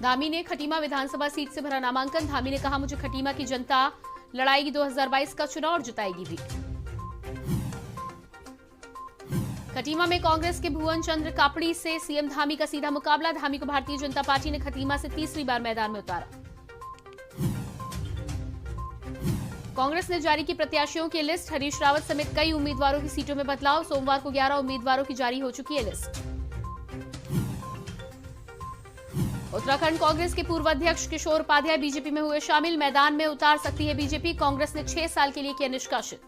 धामी ने खटीमा विधानसभा सीट से भरा नामांकन। धामी ने कहा, मुझे खटीमा की जनता लड़ाएगी 2022 का चुनाव और जिताएगी भी। खटीमा में कांग्रेस के भुवन चंद्र कापड़ी से सीएम धामी का सीधा मुकाबला। धामी को भारतीय जनता पार्टी ने खटीमा से तीसरी बार मैदान में उतारा। कांग्रेस ने जारी की प्रत्याशियों की लिस्ट। हरीश रावत समेत कई उम्मीदवारों की सीटों में बदलाव। सोमवार को 11 उम्मीदवारों की जारी हो चुकी है लिस्ट। उत्तराखंड कांग्रेस के पूर्व अध्यक्ष किशोर उपाध्याय बीजेपी में हुए शामिल। मैदान में उतार सकती है बीजेपी। कांग्रेस ने 6 साल के लिए किया निष्कासित।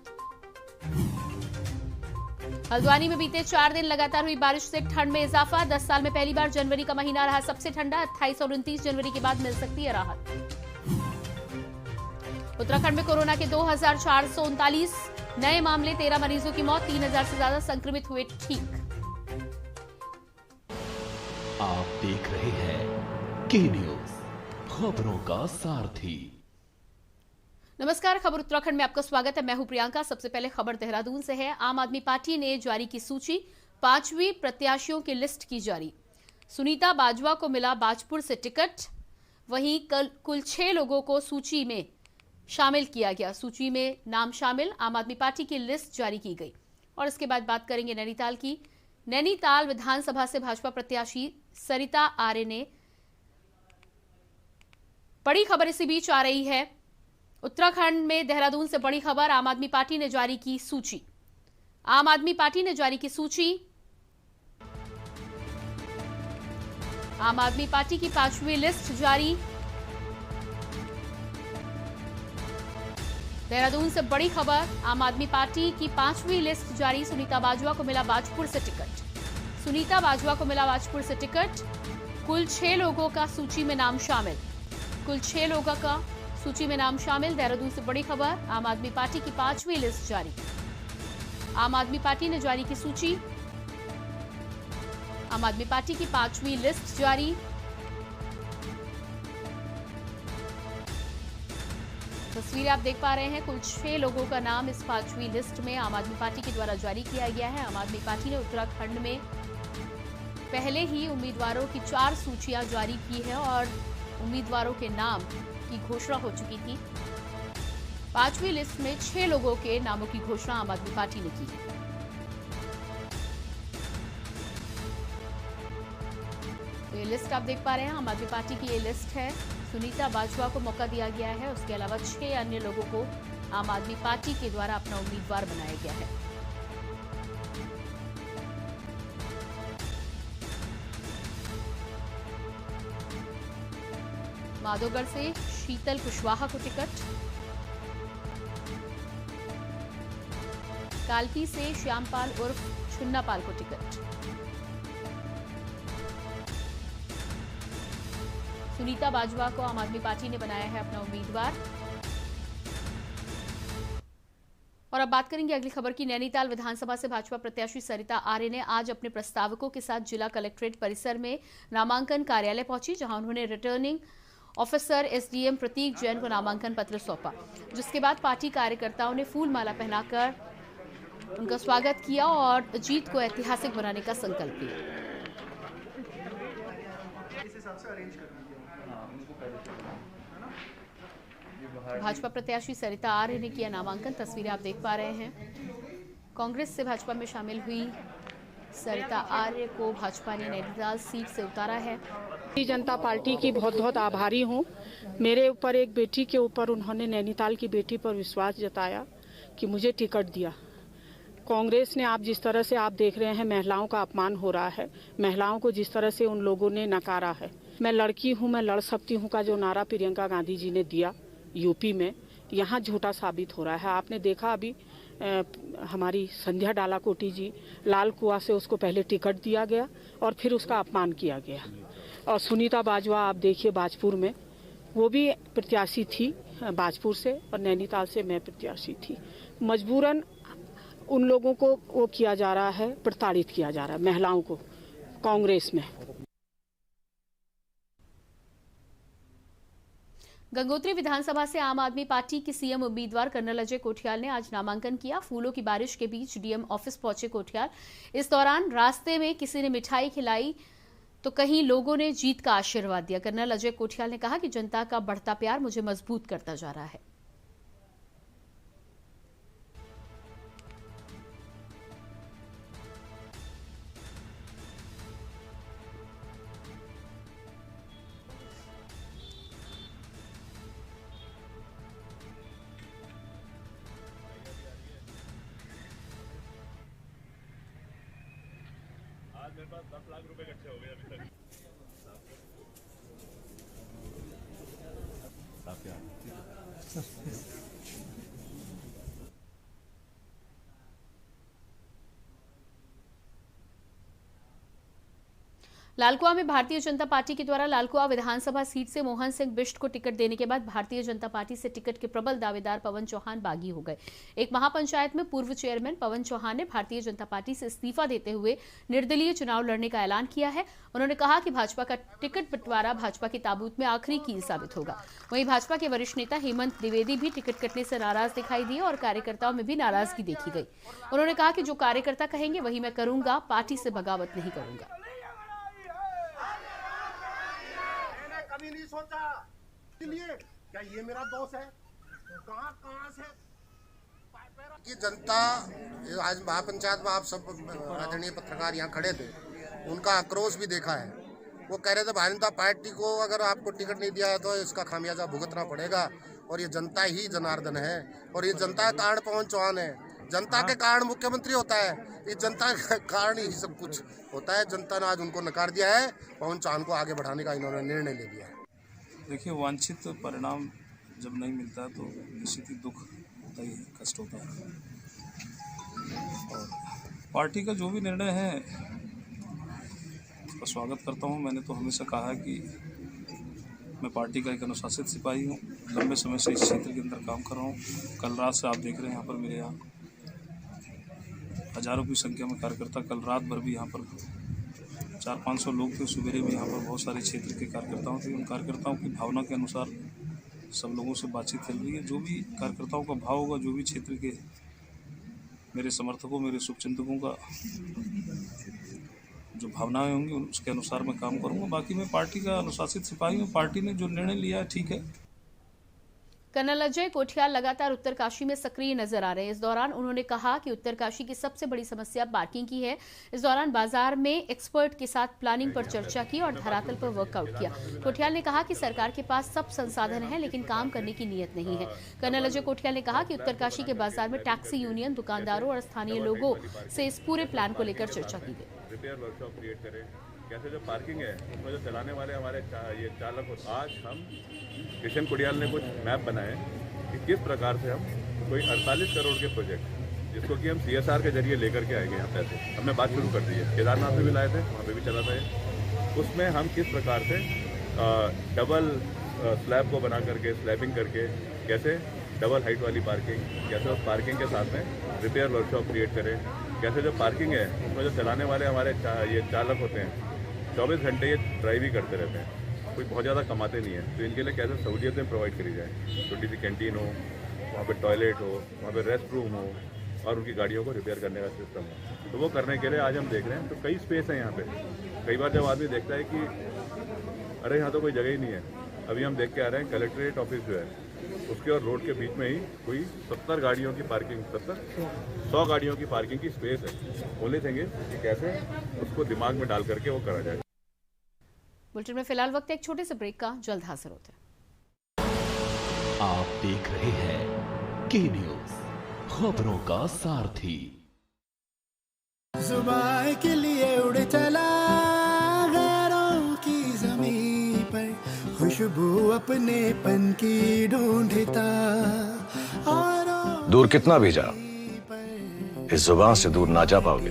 हल्द्वानी में बीते 4 दिन लगातार हुई बारिश से ठंड में इजाफा। 10 साल में पहली बार जनवरी का महीना रहा सबसे ठंडा। 28 और 29 जनवरी के बाद मिल सकती है राहत। उत्तराखंड में कोरोना के 2439 नए मामले, 13 मरीजों की मौत, 3000 से ज्यादा संक्रमित हुए ठीक। आप देख रहे हैं के न्यूज, खबरों का सारथी। नमस्कार, खबर उत्तराखंड में आपका स्वागत है। मैं हूं प्रियंका। सबसे पहले खबर देहरादून से है। आम आदमी पार्टी ने जारी की सूची। 5वीं प्रत्याशियों की लिस्ट की जारी। सुनीता बाजवा को मिला बाजपुर से टिकट। वहीं कुल 6 लोगों को सूची में शामिल किया गया। सूची में नाम शामिल। आम आदमी पार्टी की लिस्ट जारी की गई। और इसके बाद बात करेंगे नैनीताल की। नैनीताल विधानसभा से भाजपा प्रत्याशी सरिता आर्य ने, बड़ी खबर इसी बीच आ रही है। उत्तराखंड में देहरादून से बड़ी खबर। आम आदमी पार्टी ने जारी की सूची। आम आदमी पार्टी ने जारी की सूची। आम आदमी पार्टी की 5वीं लिस्ट जारी। देहरादून से बड़ी खबर। आम आदमी पार्टी की 5वीं लिस्ट जारी। सुनीता बाजवा को मिला बाजपुर से टिकट। सुनीता बाजवा को मिला बाजपुर से टिकट। कुल 6 लोगों का सूची में नाम शामिल। कुल 6 लोगों का सूची में नाम शामिल। देहरादून से बड़ी खबर। आम आदमी पार्टी की 5वीं लिस्ट जारी। आम आदमी पार्टी ने जारी की सूची। आम आदमी पार्टी की 5वीं लिस्ट जारी। तस्वीरें आप देख पा रहे हैं। कुल 6 लोगों का नाम इस 5वीं लिस्ट में आम आदमी पार्टी के द्वारा जारी किया गया है। आम आदमी पार्टी ने उत्तराखंड में पहले ही उम्मीदवारों की 4 सूचियां जारी की है और उम्मीदवारों के नाम की घोषणा हो चुकी थी। 5वीं लिस्ट में 6 लोगों के नामों की घोषणा आम आदमी पार्टी ने की है। तो ये लिस्ट आप देख पा रहे हैं। आम आदमी पार्टी की ये लिस्ट है। सुनीता बाजवा को मौका दिया गया है। उसके अलावा 6 अन्य लोगों को आम आदमी पार्टी के द्वारा अपना उम्मीदवार बनाया गया है। माधोगढ़ से शीतल कुशवाहा को टिकट। कालपी से श्यामपाल उर्फ छुन्नापाल को टिकट। सुनीता बाजवा को आम आदमी पार्टी ने बनाया है अपना उम्मीदवार। और अब बात करेंगे अगली खबर की। नैनीताल विधानसभा से भाजपा प्रत्याशी सरिता आर्य ने आज अपने प्रस्तावकों के साथ जिला कलेक्ट्रेट परिसर में नामांकन कार्यालय पहुंची, जहां उन्होंने रिटर्निंग ऑफिसर एसडीएम प्रतीक जैन को नामांकन पत्र सौंपा। जिसके बाद पार्टी कार्यकर्ताओं ने फूल माला पहनाकर उनका स्वागत किया और जीत को ऐतिहासिक बनाने का संकल्प लिया। भाजपा प्रत्याशी सरिता आर्य ने किया नामांकन। तस्वीरें आप देख पा रहे हैं। कांग्रेस से भाजपा में शामिल हुई सरिता आर्य को भाजपा ने नैनीताल सीट से उतारा है। भारतीय जनता पार्टी की बहुत बहुत आभारी हूँ। मेरे ऊपर एक बेटी के ऊपर उन्होंने, नैनीताल की बेटी पर विश्वास जताया कि मुझे टिकट दिया। कांग्रेस ने, आप जिस तरह से आप देख रहे हैं, महिलाओं का अपमान हो रहा है, महिलाओं को जिस तरह से उन लोगों ने नकारा है। मैं लड़की हूँ, मैं लड़ सकती हूँ का जो नारा प्रियंका गांधी जी ने दिया यूपी में, यहाँ झूठा साबित हो रहा है। आपने देखा अभी हमारी संध्या डालाकोटी जी, लाल कुआं से उसको पहले टिकट दिया गया और फिर उसका अपमान किया गया। और सुनीता बाजवा आप देखिए बाजपुर में, वो भी प्रत्याशी थी बाजपुर से और नैनीताल से मैं प्रत्याशी थी। मजबूरन उन लोगों को वो किया जा रहा है, प्रताड़ित किया जा रहा है महिलाओं को कांग्रेस में। गंगोत्री विधानसभा से आम आदमी पार्टी की सीएम उम्मीदवार कर्नल अजय कोठियाल ने आज नामांकन किया। फूलों की बारिश के बीच डीएम ऑफिस पहुंचे कोठियाल। इस दौरान रास्ते में किसी ने मिठाई खिलाई तो कहीं लोगों ने जीत का आशीर्वाद दिया। कर्नल अजय कोठियाल ने कहा कि जनता का बढ़ता प्यार मुझे मजबूत करता जा रहा है। मेरे पास 10 लाख रुपए इकट्ठे हो गए अभी तक। लालकुआं में भारतीय जनता पार्टी के द्वारा लालकुआं विधानसभा सीट से मोहन सिंह बिष्ट को टिकट देने के बाद भारतीय जनता पार्टी से टिकट के प्रबल दावेदार पवन चौहान बागी हो गए। एक महापंचायत में पूर्व चेयरमैन पवन चौहान ने भारतीय जनता पार्टी से इस्तीफा देते हुए निर्दलीय चुनाव लड़ने का ऐलान किया है। उन्होंने कहा कि भाजपा का टिकट बंटवारा भाजपा की ताबूत में आखिरी कील साबित होगा। वहीं भाजपा के वरिष्ठ नेता हेमंत द्विवेदी भी टिकट कटने से नाराज दिखाई दिए और कार्यकर्ताओं में भी नाराजगी देखी गई। उन्होंने कहा कि जो कार्यकर्ता कहेंगे वही मैं करूंगा, पार्टी से बगावत नहीं करूंगा। कभी नहीं सोचा इसलिए क्या ये मेरा दोस्त है, कहां से कि जनता आज महापंचायत में आप सब आदरणीय पत्रकार यहाँ खड़े थे, उनका आक्रोश भी देखा है। वो कह रहे थे भारतीय जनता पार्टी को अगर आपको टिकट नहीं दिया तो इसका खामियाजा भुगतना पड़ेगा और ये जनता ही जनार्दन है और ये जनता का कारण पवन चौहान है। जनता के कारण मुख्यमंत्री होता है, ये जनता के कारण ही सब कुछ होता है। जनता ने आज उनको नकार दिया है, पवन चौहान को आगे बढ़ाने का इन्होंने निर्णय ले लिया है। देखिए, वांछित परिणाम जब नहीं मिलता तो निश्चित ही दुख होता ही, कष्ट होता है। और पार्टी का जो भी निर्णय है उसका स्वागत करता हूँ। मैंने तो हमेशा कहा कि मैं पार्टी का एक अनुशासित सिपाही हूँ, लंबे समय से इस क्षेत्र के अंदर काम कर रहा हूँ। कल रात से आप देख रहे हैं यहाँ पर मेरे यहाँ हजारों की संख्या में कार्यकर्ता, कल रात भर भी यहाँ पर 400-500 लोग थे। सवेरे में यहाँ पर बहुत सारे क्षेत्र के कार्यकर्ताओं थे। उन कार्यकर्ताओं की भावना के अनुसार सब लोगों से बातचीत चल रही है। जो भी कार्यकर्ताओं का भाव होगा, जो भी क्षेत्र के मेरे समर्थकों, मेरे शुभचिंतकों का जो भावनाएं होंगी उसके अनुसार मैं काम करूँगा। बाकी मैं पार्टी का अनुशासित सिपाही हूँ। पार्टी ने जो निर्णय लिया है ठीक है। कर्नल अजय कोठियाल लगातार उत्तरकाशी में सक्रिय नजर आ रहे हैं। इस दौरान उन्होंने कहा कि उत्तरकाशी की सबसे बड़ी समस्या पार्किंग की है। इस दौरान बाजार में एक्सपर्ट के साथ प्लानिंग पर चर्चा की और धरातल पर वर्कआउट किया। कोठियाल ने कहा कि सरकार के पास सब संसाधन है लेकिन काम करने की नीयत नहीं है। कर्नल अजय कोठियाल ने कहा कि उत्तरकाशी के बाजार में टैक्सी यूनियन, दुकानदारों और स्थानीय लोगों से इस पूरे प्लान को लेकर चर्चा की गई। रिपेयर वर्कशॉप क्रिएट करें, कैसे जो पार्किंग है उसमें जो चलाने वाले हमारे ये चालक हो। आज हम किशन कुडियाल ने कुछ मैप बनाए कि किस प्रकार से हम कोई 48 करोड़ के प्रोजेक्ट जिसको कि हम CSR के जरिए लेकर के आएंगे, यहाँ पैसे हमने बात शुरू कर दी है। केदारनाथ में भी लाए थे, वहाँ पे भी चला था ये। उसमें हम किस प्रकार से डबल स्लैब को बना करके, स्लैबिंग करके, कैसे डबल हाइट वाली पार्किंग, कैसे उस पार्किंग के साथ में रिपेयर वर्कशॉप क्रिएट करें, कैसे जो पार्किंग है उसमें जो चलाने वाले हमारे ये चालक होते हैं 24 घंटे ये ड्राइव ही करते रहते हैं, कोई बहुत ज़्यादा कमाते नहीं है। तो इनके लिए कैसे सहूलियतें प्रोवाइड करी जाए, छोटी सी कैंटीन हो, वहाँ पे टॉयलेट हो, वहाँ पे रेस्ट रूम हो और उनकी गाड़ियों को रिपेयर करने का सिस्टम हो। तो वो करने के लिए आज हम देख रहे हैं। तो कई स्पेस है यहाँ पे। कई बार जब आदमी देखता है कि अरे यहाँ तो कोई जगह ही नहीं है, अभी हम देख के आ रहे हैं कलेक्ट्रेट ऑफिस जो है उसके और रोड के बीच में ही कोई 70 गाड़ियों की पार्किंग, 100 गाड़ियों की पार्किंग की स्पेस है। बोले थे कि कैसे उसको दिमाग में डाल करके वो करा जाए। बुलेटिन में फिलहाल वक्त एक छोटे से ब्रेक का, जल्द हाजिर होते हैं। आप देख रहे हैं के न्यूज, खबरों का सारथी। जुबान के लिए उड़ चला गैरों की जमीन पर, खुशबू अपने पन की ढूंढता। दूर कितना भी जा, इस जुबान से दूर ना जा पाओगे।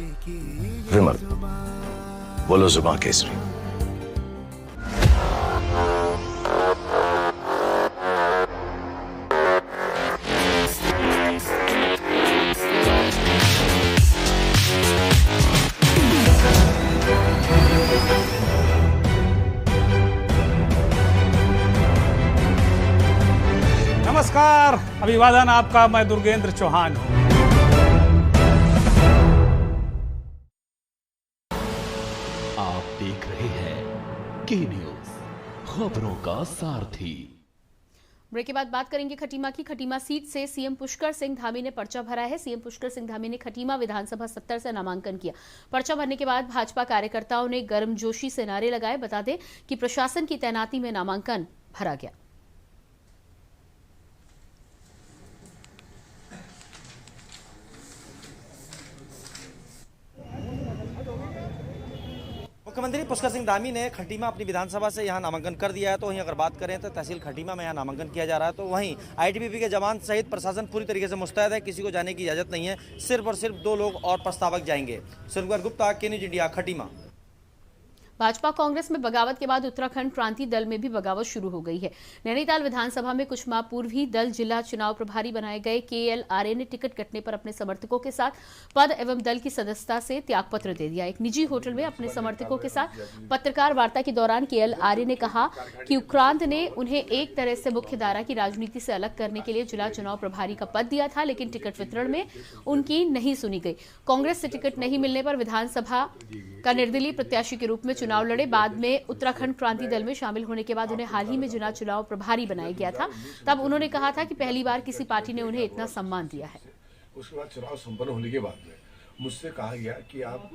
विमल, बोलो जुबान केसरी। नमस्कार, अभिवादन आपका। मैं दुर्गेंद्र चौहान हूं। आप देख रहे हैं के न्यूज, खबरों का सारथी। ब्रेक के बाद बात करेंगे खटीमा की। खटीमा सीट से सीएम पुष्कर सिंह धामी ने पर्चा भरा है। सीएम पुष्कर सिंह धामी ने खटीमा विधानसभा 70 से नामांकन किया। पर्चा भरने के बाद भाजपा कार्यकर्ताओं ने गर्मजोशी से नारे लगाए। बता दें कि प्रशासन की तैनाती में नामांकन भरा गया। मुख्यमंत्री पुष्कर सिंह धामी ने खटीमा अपनी विधानसभा से यहां नामांकन कर दिया है। तो वहीं अगर बात करें तो तहसील खटीमा में यहां नामांकन किया जा रहा है। तो वहीं आईटीबीपी के जवान सहित प्रशासन पूरी तरीके से मुस्तैद है। किसी को जाने की इजाजत नहीं है। सिर्फ और सिर्फ 2 लोग और प्रस्तावक जाएंगे। सुरेंद्र गुप्ता, के न्यूज इंडिया, खटीमा। भाजपा कांग्रेस में बगावत के बाद उत्तराखंड क्रांति दल में भी बगावत शुरू हो गई है। नैनीताल विधानसभा में कुछ माह पूर्व ही दल जिला चुनाव प्रभारी बनाए गए केएल आर्य ने टिकट कटने पर अपने समर्थकों के साथ पद एवं दल की सदस्यता से त्यागपत्र दे दिया। एक निजी होटल में अपने समर्थकों के साथ पत्रकार वार्ता के दौरान केएल आर्य ने कहा कि उक्रांत ने उन्हें एक तरह से मुख्यधारा की राजनीति से अलग करने के लिए जिला चुनाव प्रभारी का पद दिया था, लेकिन टिकट वितरण में उनकी नहीं सुनी गई। कांग्रेस से टिकट नहीं मिलने पर विधानसभा का निर्दलीय प्रत्याशी के रूप में चुनाव लड़े। बाद में उत्तराखंड क्रांति दल में शामिल होने के बाद उन्हें हाल ही में जिला चुनाव प्रभारी बनाया गया था। तब उन्होंने कहा था कि पहली बार किसी पार्टी ने उन्हें इतना सम्मान दिया है। उसके बाद चुनाव संपन्न होने के बाद में मुझसे कहा गया कि आप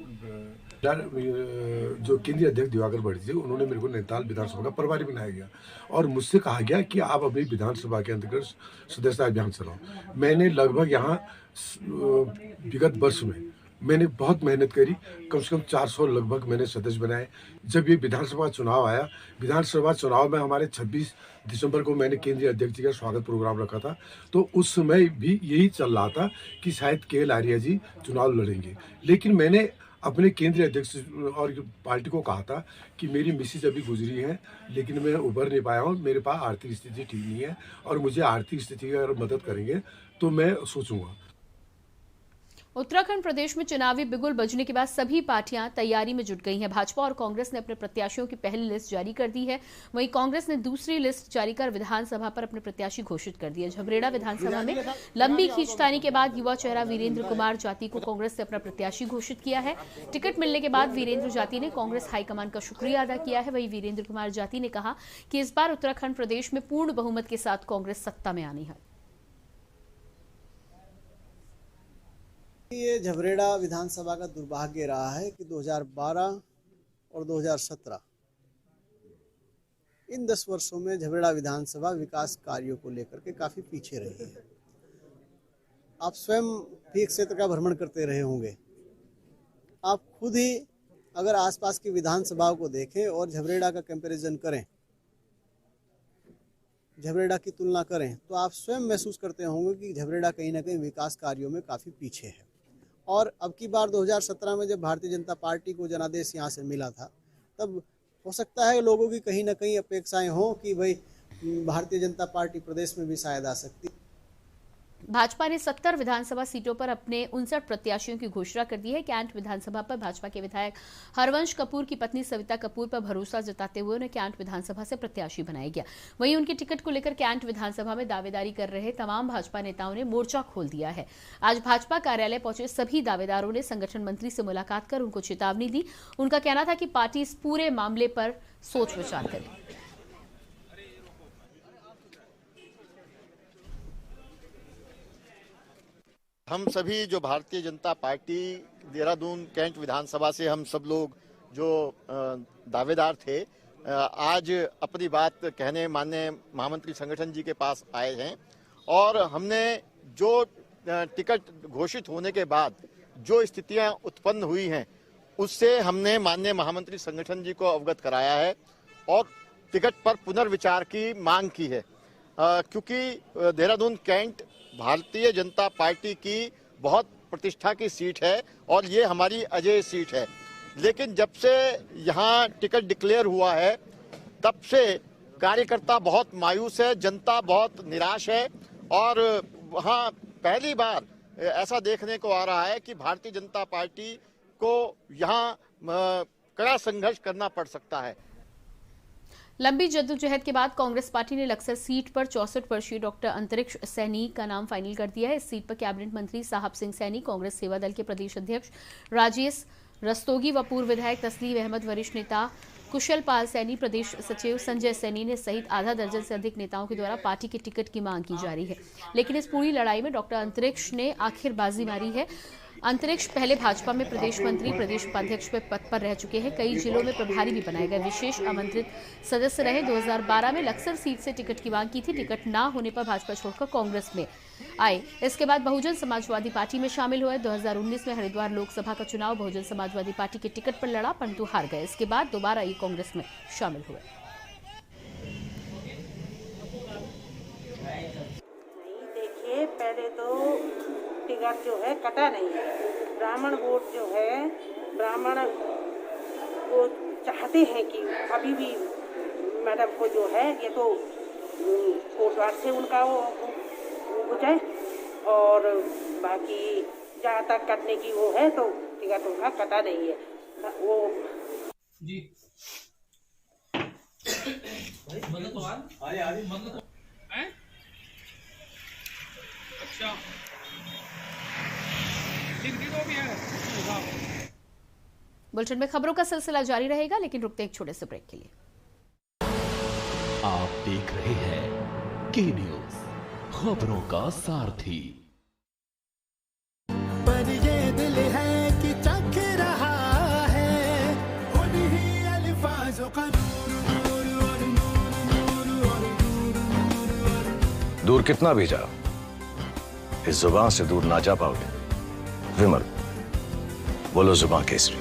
जो केंद्रीय अध्यक्ष दिवाकर बड़ी थे, उन्होंने मेरे को नैनीताल विधानसभा का प्रभारी बनाया गया और मुझसे कहा गया कि आप अपनी विधानसभा के अंतर्गत सदस्यता अभियान चलाओ। मैंने लगभग यहाँ विगत वर्ष में मैंने बहुत मेहनत करी। कम से कम 400 लगभग मैंने सदस्य बनाए। जब ये विधानसभा चुनाव आया, विधानसभा चुनाव में हमारे 26 दिसंबर को मैंने केंद्रीय अध्यक्ष जी का स्वागत प्रोग्राम रखा था। तो उस समय भी यही चल रहा था कि शायद केएल आर्य जी चुनाव लड़ेंगे, लेकिन मैंने अपने केंद्रीय अध्यक्ष और पार्टी को कहा था कि मेरी मिसेज अभी गुजरी है, लेकिन मैं उभर नहीं पाया हूँ, मेरे पास आर्थिक स्थिति ठीक नहीं है और मुझे आर्थिक स्थिति की अगर मदद करेंगे तो मैं सोचूंगा। उत्तराखंड प्रदेश में चुनावी बिगुल बजने के बाद सभी पार्टियां तैयारी में जुट गई हैं। भाजपा और कांग्रेस ने अपने प्रत्याशियों की पहली लिस्ट जारी कर दी है। वहीं कांग्रेस ने दूसरी लिस्ट जारी कर विधानसभा पर अपने प्रत्याशी घोषित कर दिए। झबरेड़ा विधानसभा में लंबी खींचतानी के बाद युवा चेहरा वीरेंद्र कुमार जाति को कांग्रेस ने अपना प्रत्याशी घोषित किया है। टिकट मिलने के बाद वीरेंद्र जाति ने कांग्रेस हाईकमान का शुक्रिया अदा किया है। वहीं वीरेंद्र कुमार जाति ने कहा कि इस बार उत्तराखंड प्रदेश में पूर्ण बहुमत के साथ कांग्रेस सत्ता में आनी है। ये झबरेड़ा विधानसभा का दुर्भाग्य रहा है कि 2012 और 2017 इन 10 वर्षों में झबरेड़ा विधानसभा विकास कार्यों को लेकर के काफ़ी पीछे रही है। आप स्वयं भी क्षेत्र का भ्रमण करते रहे होंगे। आप खुद ही अगर आसपास की विधानसभाओं को देखें और झबरेड़ा का कंपैरिजन करें, झबरेड़ा की तुलना करें, तो आप स्वयं महसूस करते होंगे कि झबरेड़ा कहीं ना कहीं विकास कार्यों में काफ़ी पीछे है। और अब की बार 2017 में जब भारतीय जनता पार्टी को जनादेश यहाँ से मिला था, तब हो सकता है लोगों की कहीं ना कहीं अपेक्षाएं हों कि भाई भारतीय जनता पार्टी प्रदेश में भी शायद आ सकती। भाजपा ने 70 विधानसभा सीटों पर अपने 59 प्रत्याशियों की घोषणा कर दी है। कैंट विधानसभा पर भाजपा के विधायक हरवंश कपूर की पत्नी सविता कपूर पर भरोसा जताते हुए उन्हें कैंट विधानसभा से प्रत्याशी बनाया गया। वहीं उनके टिकट को लेकर कैंट विधानसभा में दावेदारी कर रहे तमाम भाजपा नेताओं ने मोर्चा खोल दिया है। आज भाजपा कार्यालय पहुंचे सभी दावेदारों ने संगठन मंत्री से मुलाकात कर उनको चेतावनी दी। उनका कहना था कि पार्टी इस पूरे मामले पर सोच विचार करे। हम सभी जो भारतीय जनता पार्टी देहरादून कैंट विधानसभा से हम सब लोग जो दावेदार थे, आज अपनी बात कहने माननीय महामंत्री संगठन जी के पास आए हैं और हमने जो टिकट घोषित होने के बाद जो स्थितियां उत्पन्न हुई हैं उससे हमने माननीय महामंत्री संगठन जी को अवगत कराया है और टिकट पर पुनर्विचार की मांग की है, क्योंकि देहरादून कैंट भारतीय जनता पार्टी की बहुत प्रतिष्ठा की सीट है और ये हमारी अजेय सीट है। लेकिन जब से यहाँ टिकट डिक्लेयर हुआ है तब से कार्यकर्ता बहुत मायूस है, जनता बहुत निराश है और वहाँ पहली बार ऐसा देखने को आ रहा है कि भारतीय जनता पार्टी को यहाँ कड़ा संघर्ष करना पड़ सकता है। लंबी जद्दोजहद के बाद कांग्रेस पार्टी ने लक्सर सीट पर 64 वर्षीय डॉक्टर अंतरिक्ष सैनी का नाम फाइनल कर दिया है। इस सीट पर कैबिनेट मंत्री साहब सिंह सैनी, कांग्रेस सेवा दल के प्रदेश अध्यक्ष राजेश रस्तोगी व पूर्व विधायक तस्लीम अहमद, वरिष्ठ नेता कुशल पाल सैनी, प्रदेश सचिव संजय सैनी ने सहित आधा दर्जन से अधिक नेताओं के द्वारा पार्टी के टिकट की मांग की जा रही है। लेकिन इस पूरी लड़ाई में डॉक्टर अंतरिक्ष ने आखिर बाजी मारी है। अंतरिक्ष पहले भाजपा में प्रदेश मंत्री, प्रदेश उपाध्यक्ष के पद पर रह चुके हैं। कई जिलों में प्रभारी भी बनाए गए, विशेष आमंत्रित सदस्य रहे। 2012 में लक्सर सीट से टिकट की मांग की थी। टिकट ना होने पर भाजपा छोड़कर कांग्रेस में आए। इसके बाद बहुजन समाजवादी पार्टी में शामिल हुए। 2019 में हरिद्वार लोकसभा का चुनाव बहुजन समाजवादी पार्टी के टिकट पर लड़ा, परंतु हार गए। इसके बाद दोबारा ये कांग्रेस में शामिल हुए। देखिए, पहले तो टिकट जो है कटा नहीं है। ब्राह्मण वोट जो है, ब्राह्मण वो चाहते हैं कि अभी भी मैडम को जो है ये तो कोटवार से उनका वो हो जाए, और बाकी जहाँ तक कटने की वो है तो टिकट उनका कटा नहीं है वो जी। अच्छा, बुलेटिन में खबरों का सिलसिला जारी रहेगा, लेकिन रुकते एक छोटे से ब्रेक के लिए। आप देख रहे हैं के न्यूज, खबरों का सारथी। पर ये दिल है कि चख रहा है उन्हीं अल्फाजों का दूर कितना भी जाओ, इस जुबान से दूर ना जा पाओगे। विमल, बोलो जुबान केसरी।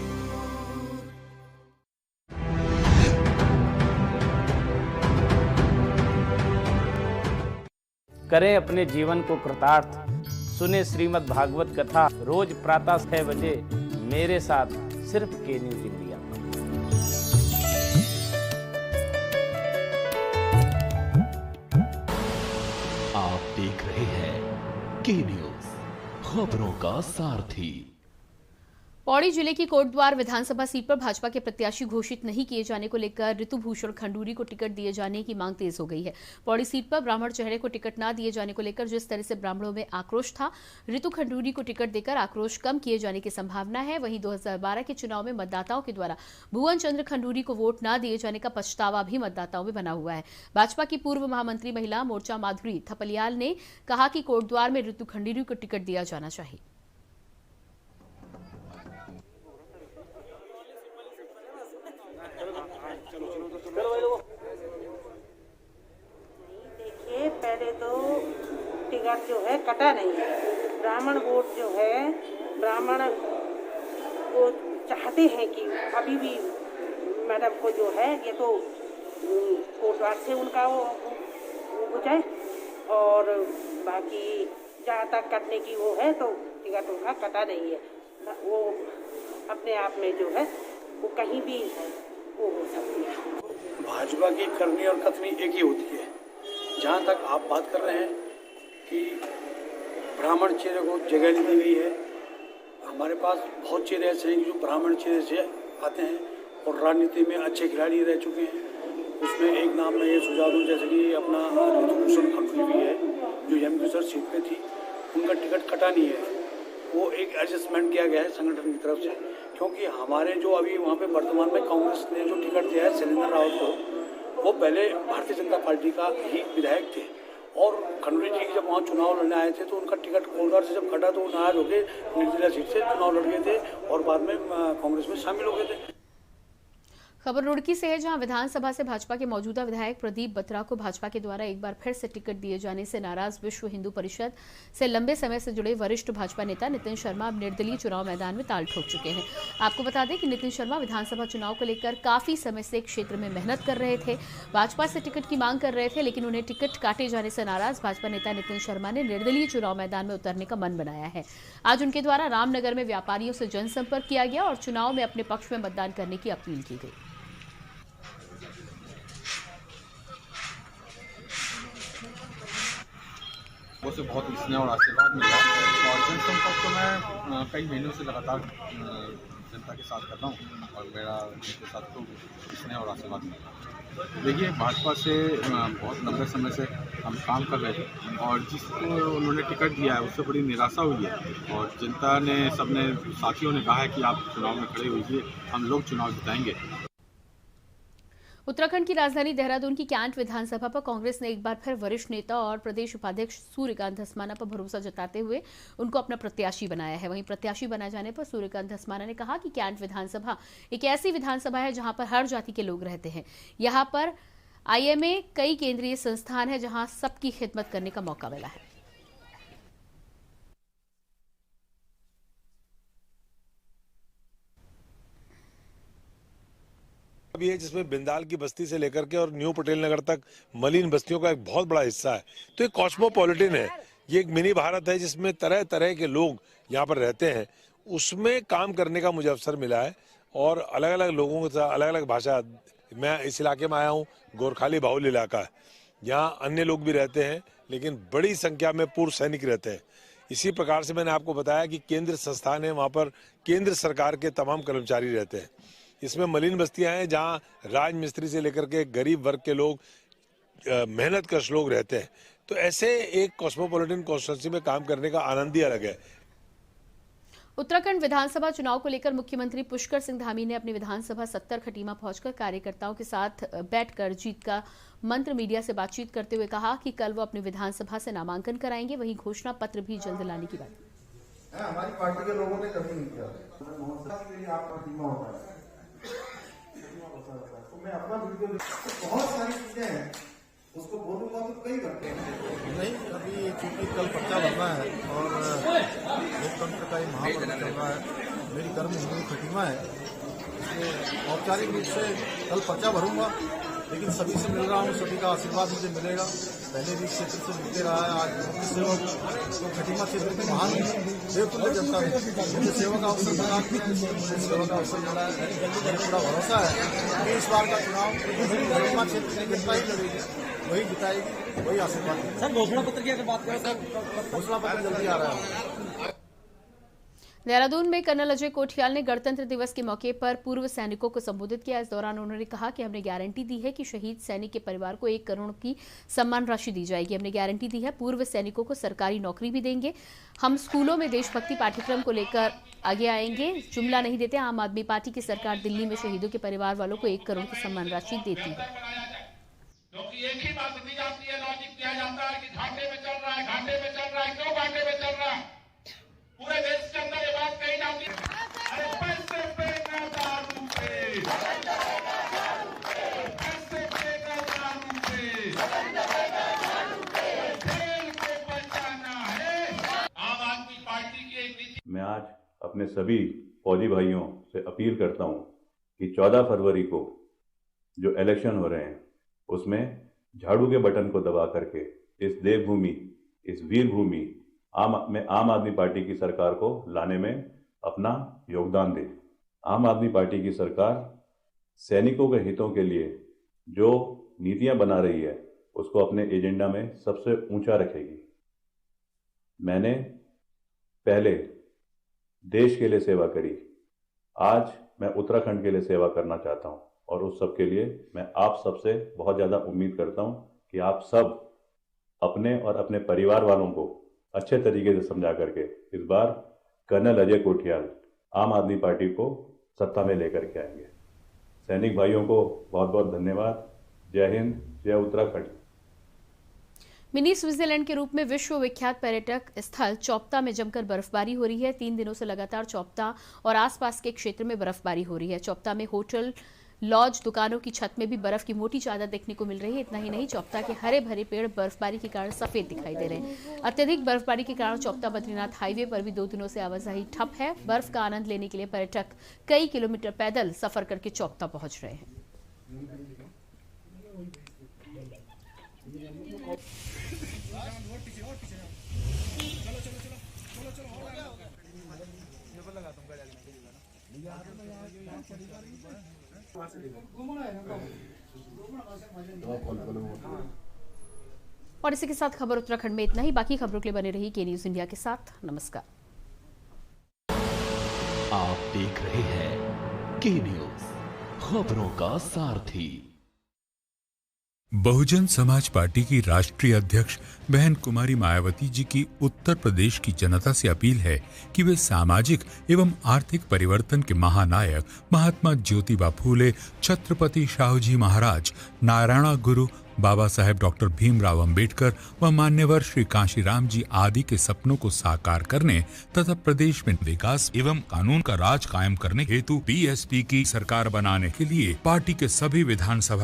करें अपने जीवन को कृतार्थ, सुने श्रीमद् भागवत कथा रोज प्रातः 6 बजे मेरे साथ सिर्फ के न्यूज इंडिया पर। आप देख रहे हैं के न्यूज, खबरों का सारथी। पौड़ी जिले की कोटद्वार विधानसभा सीट पर भाजपा के प्रत्याशी घोषित नहीं किए जाने को लेकर ऋतुभूषण खंडूरी को टिकट दिए जाने की मांग तेज हो गई है। पौड़ी सीट पर ब्राह्मण चेहरे को टिकट न दिए जाने को लेकर जिस तरह से ब्राह्मणों में आक्रोश था, ऋतु खंडूरी को टिकट देकर आक्रोश कम किए जाने की संभावना है। वहीं 2012 के चुनाव में मतदाताओं के द्वारा भुवन चंद्र खंडूरी को वोट न दिए जाने का पछतावा भी मतदाताओं में बना हुआ है। भाजपा की पूर्व महामंत्री महिला मोर्चा माधुरी थपलियाल ने कहा कि कोटद्वार में ऋतु खंडूरी को टिकट दिया जाना चाहिए। देखिए, पहले तो टिकट जो है कटा नहीं है। ब्राह्मण वोट जो है, ब्राह्मण वो चाहते हैं कि अभी भी मैडम को जो है ये तो कोटवार से उनका वो हो जाए, और बाकी जहाँ तक कटने की वो है तो टिकट उनका कटा नहीं है। वो अपने आप में जो है वो कहीं भी वो हो सकती है। भाजपा की करनी और कथनी एक ही होती है। जहाँ तक आप बात कर रहे हैं कि ब्राह्मण चेहरे को जगह दी गई है, हमारे पास बहुत चेहरे ऐसे हैं जो ब्राह्मण चेहरे से आते हैं और राजनीति में अच्छे खिलाड़ी रह चुके हैं। उसमें एक नाम मैं ये सुझाव दूँ, जैसे कि अपना ऋतुभूषण खंडूरी भी है जो यमकेश्वर सीट पे थी, उनका टिकट कटा नहीं है। वो एक एडजस्टमेंट किया गया है संगठन की तरफ से, क्योंकि हमारे जो अभी वहाँ पे वर्तमान में कांग्रेस ने जो टिकट दिया है शैलेंद्र रावत को, वो पहले भारतीय जनता पार्टी का ही विधायक थे, और खंडूरी जी जब वहाँ चुनाव लड़ने आए थे तो उनका टिकट कोटद्वार से जब कटा तो वो नाराज होकर निर्दलीय सीट से चुनाव लड़ गए थे और बाद में कांग्रेस में शामिल हो गए थे। खबर रुड़की से है, जहां विधानसभा से भाजपा के मौजूदा विधायक प्रदीप बत्रा को भाजपा के द्वारा एक बार फिर से टिकट दिए जाने से नाराज विश्व हिंदू परिषद से लंबे समय से जुड़े वरिष्ठ भाजपा नेता नितिन शर्मा अब निर्दलीय चुनाव मैदान में ताल ठोक चुके हैं। आपको बता दें कि नितिन शर्मा विधानसभा चुनाव को लेकर काफी समय से क्षेत्र में मेहनत कर रहे थे, भाजपा से टिकट की मांग कर रहे थे, लेकिन उन्हें टिकट काटे जाने से नाराज भाजपा नेता नितिन शर्मा ने निर्दलीय चुनाव मैदान में उतरने का मन बनाया है। आज उनके द्वारा रामनगर में व्यापारियों से जनसंपर्क किया गया और चुनाव में अपने पक्ष में मतदान करने की अपील की गई। वो से बहुत स्नेह और आशीर्वाद मिला, और जनसंपर्क तो मैं कई महीनों से लगातार जनता के साथ कर रहा हूँ और मेरा उनके साथ तो स्नेह और आशीर्वाद मिला। देखिए, भाजपा से बहुत लंबे समय से हम काम कर रहे थे और जिसको उन्होंने टिकट दिया है उससे बड़ी निराशा हुई है, और जनता ने, सबने, साथियों ने कहा है कि आप चुनाव में खड़े होइए, हम लोग चुनाव जिताएंगे। उत्तराखंड की राजधानी देहरादून की कैंट विधानसभा पर कांग्रेस ने एक बार फिर वरिष्ठ नेता और प्रदेश उपाध्यक्ष सूर्यकांत धस्माना पर भरोसा जताते हुए उनको अपना प्रत्याशी बनाया है। वहीं प्रत्याशी बनाए जाने पर सूर्यकांत धस्माना ने कहा कि कैंट विधानसभा एक ऐसी विधानसभा है जहां पर हर जाति के लोग रहते हैं। यहां पर IMA कई केंद्रीय संस्थान है जहां सबकी खिदमत करने का मौका मिला है। भी है जिसमें बिंदाल की बस्ती से लेकर के और न्यू पटेल नगर तक मलिन बस्तियों का एक बहुत बड़ा हिस्सा है। तो ये कॉस्मोपॉलिटन है, ये एक मिनी भारत है जिसमें तरह तरह के लोग यहाँ पर रहते हैं। उसमें काम करने का मुझे अवसर मिला है और अलग अलग लोगों के साथ अलग अलग भाषा। मैं इस इलाके में आया हूँ, गोरखाली बाहुल इलाका है, यहाँ अन्य लोग भी रहते हैं लेकिन बड़ी संख्या में पूर्व सैनिक रहते हैं। इसी प्रकार से मैंने आपको बताया कि केंद्र संस्थान है, वहाँ पर केंद्र सरकार के तमाम कर्मचारी रहते हैं। इसमें मलिन बस्तियां हैं जहां राजमिस्त्री से लेकर के गरीब वर्ग के लोग, मेहनत कश लोग रहते हैं। तो ऐसे एक कॉस्मोपॉलिटन कॉन्स्टिट्यूंसी में काम करने का आनंद ही अलग है। उत्तराखंड विधानसभा चुनाव को लेकर मुख्यमंत्री पुष्कर सिंह धामी ने अपनी विधानसभा 70 खटीमा पहुंचकर कार्यकर्ताओं के साथ बैठकर जीत का मंत्र मीडिया से बातचीत करते हुए कहा कि कल वो अपनी विधानसभा से नामांकन कराएंगे। वहीं घोषणा पत्र भी जल्द लाने की बात हमारी पार्टी के लोगों ने कभी नहीं किया। तो मैं अपना वीडियो बहुत सारी चीजें हैं उसको बोलूंगा तो कई घंटे नहीं। अभी चूंकि कल पर्चा भरना है और लोकतंत्र का महापर्व चल रहा है, मेरी कर्मभूमि खटीमा है, इसलिए औपचारिक रूप से कल पर्चा भरूंगा। लेकिन सभी से मिल रहा हूँ, सभी का आशीर्वाद मुझे मिलेगा। पहले भी क्षेत्र से मिलते रहा है, आज सेवक तो खटीमा क्षेत्र के महान देवतुल्य जनता ने मुझे सेवा का अवसर मिला, सेवा का अवसर मिला है। मुझे पूरा भरोसा है कि इस बार का चुनाव खटीमा क्षेत्र की जनता ही लड़ेगी, वही जिताएगी, वही आशीर्वाद। सर घोषणा पत्र की अगर बात करें सर, घोषणा पत्र जल्दी आ रहा है। देहरादून में कर्नल अजय कोठियाल ने गणतंत्र दिवस के मौके पर पूर्व सैनिकों को संबोधित किया। इस दौरान उन्होंने कहा कि हमने गारंटी दी है कि शहीद सैनिक के परिवार को 1 करोड़ की सम्मान राशि दी जाएगी। हमने गारंटी दी है पूर्व सैनिकों को सरकारी नौकरी भी देंगे। हम स्कूलों में देशभक्ति पाठ्यक्रम को लेकर आगे आएंगे। जुमला नहीं देते। आम आदमी पार्टी की सरकार दिल्ली में शहीदों के परिवार वालों को 1 करोड़ की सम्मान राशि देती है। क्योंकि एक ही बात दी जाती है, लॉजिक दिया जाता है कि घाटे में चल रहा है, घाटे में चल रहा है। क्यों घाटे में चल रहा है? पूरे देश के अंदर ये बात कही जाती है, अरे पैसे पे ना दारू पे, पैसे पे ना दारू पे, खेल को बचाना है। आम आदमी पार्टी की एक नीति। मैं आज अपने सभी फौजी भाइयों से अपील करता हूं कि 14 फरवरी को जो इलेक्शन हो रहे हैं उसमें झाड़ू के बटन को दबा करके इस देवभूमि, इस वीर भूमि आम आदमी पार्टी की सरकार को लाने में अपना योगदान दें। आम आदमी पार्टी की सरकार सैनिकों के हितों के लिए जो नीतियां बना रही है उसको अपने एजेंडा में सबसे ऊंचा रखेगी। मैंने पहले देश के लिए सेवा करी, आज मैं उत्तराखंड के लिए सेवा करना चाहता हूं और उस सब के लिए मैं आप सबसे बहुत ज़्यादा उम्मीद करता हूं कि आप सब अपने और अपने परिवार वालों को अच्छे तरीके से समझा करके इस बार कर्नल अजय कोठियाल आम आदमी पार्टी को सत्ता में लेकर के आएंगे। सैनिक भाइयों को बहुत बहुत धन्यवाद। जय हिंद, जय उत्तराखंड। मिनी स्विट्जरलैंड के रूप में विश्व विख्यात पर्यटक स्थल चौपता में जमकर बर्फबारी हो रही है। 3 दिनों से लगातार चौपता और आसपास के क्षेत्र में बर्फबारी हो रही है। चौपता में होटल, लॉज, दुकानों की छत में भी बर्फ की मोटी चादर देखने को मिल रही है। इतना ही नहीं, चौपता के हरे भरे पेड़ बर्फबारी के कारण सफेद दिखाई दे रहे हैं। अत्यधिक बर्फबारी के कारण चौपता बद्रीनाथ हाईवे पर भी 2 दिनों से आवाजाही ठप है। बर्फ का आनंद लेने के लिए पर्यटक कई किलोमीटर पैदल सफर करके चौपता पहुंच रहे हैं। और इसी के साथ खबर उत्तराखंड में इतना ही। बाकी खबरों के लिए बने रही के न्यूज इंडिया के साथ। नमस्कार। आप देख रहे हैं के न्यूज, खबरों का सारथी। बहुजन समाज पार्टी की राष्ट्रीय अध्यक्ष बहन कुमारी मायावती जी की उत्तर प्रदेश की जनता से अपील है कि वे सामाजिक एवं आर्थिक परिवर्तन के महानायक महात्मा ज्योतिबा फूले, छत्रपति शाहूजी महाराज, नारायण गुरु, बाबा साहेब डॉक्टर भीमराव अंबेडकर व मान्यवर श्री कांशीराम जी आदि के सपनों को साकार करने तथा प्रदेश में विकास एवं कानून का राज कायम करने हेतु बीएसपी की सरकार बनाने के लिए पार्टी के सभी विधानसभा